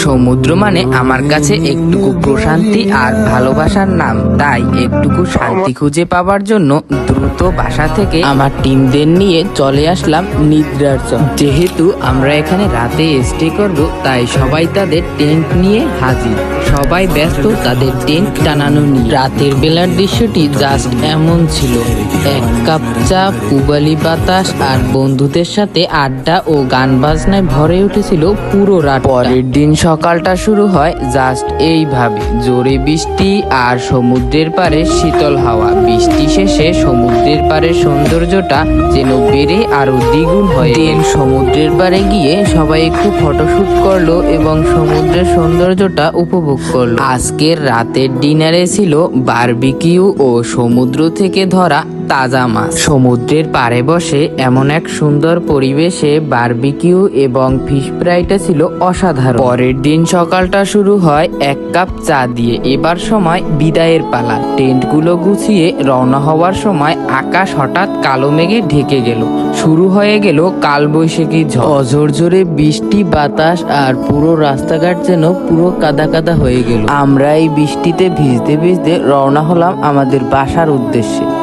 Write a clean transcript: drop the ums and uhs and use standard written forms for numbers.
সমুদ্র মানে আমার কাছে একটুকু প্রশান্তি আর ভালোবাসার নাম। তাই একটুকু শান্তি খুঁজে পাওয়ার জন্য দ্রুত বাসা থেকে আমার টিমদের নিয়ে চলে আসলাম নিদ্রার চর। যেহেতু আমরা এখানে রাতে স্টে করব, তাই সবাই তাদের টেন্ট নিয়ে হাজির। সবাই ব্যস্ত তাদের টেন্ট টানানো নিয়ে। রাতের বেলার দৃশ্যটি জাস্ট এমন ছিল, এক কাপ চা, পুবালি বাতাস আর বন্ধুদের সাথে আড্ডা ও গান বাজনায় ভরে উঠেছিল পুরো রাত। পরের দিন সকালটা শুরু হয় জাস্ট এইভাবে, জোরে বৃষ্টি আর সমুদ্রের পারে শীতল হাওয়া। বৃষ্টি শেষে সমুদ্রের পারে সৌন্দর্যটা যেন বেড়ে আরো দ্বিগুণ হয়ে। সমুদ্রের পারে গিয়ে সবাই একটু ফটোশুট করলো এবং সমুদ্রের সৌন্দর্যটা উপভোগ করলো। আজকের রাতের ডিনারে ছিল বারবিকিউ ও সমুদ্র থেকে ধরা তাজা মাছ। সমুদ্রের পাড়ে বসে এমন এক সুন্দর পরিবেশে বারবিকিউ এবং ফিশ ফ্রাইটা ছিল অসাধারণ। পরের দিন সকালটা শুরু হয় এক কাপ চা দিয়ে। এবার সময় বিদায়ের পালা। টেন্টগুলো গুছিয়ে রওনা হওয়ার সময় আকাশ হঠাৎ কালো মেঘে ঢেকে গেল। শুরু হয়ে গেল কালবৈশাখী ঝড়। অঝোরঝোরে বৃষ্টি, বাতাস আর পুরো রাস্তাঘাট যেন পুরো কাদা কাদা হয়ে গেল। আমরা এই বৃষ্টিতে ভিজতে ভিজতে রওনা হলাম আমাদের বাসার উদ্দেশ্যে।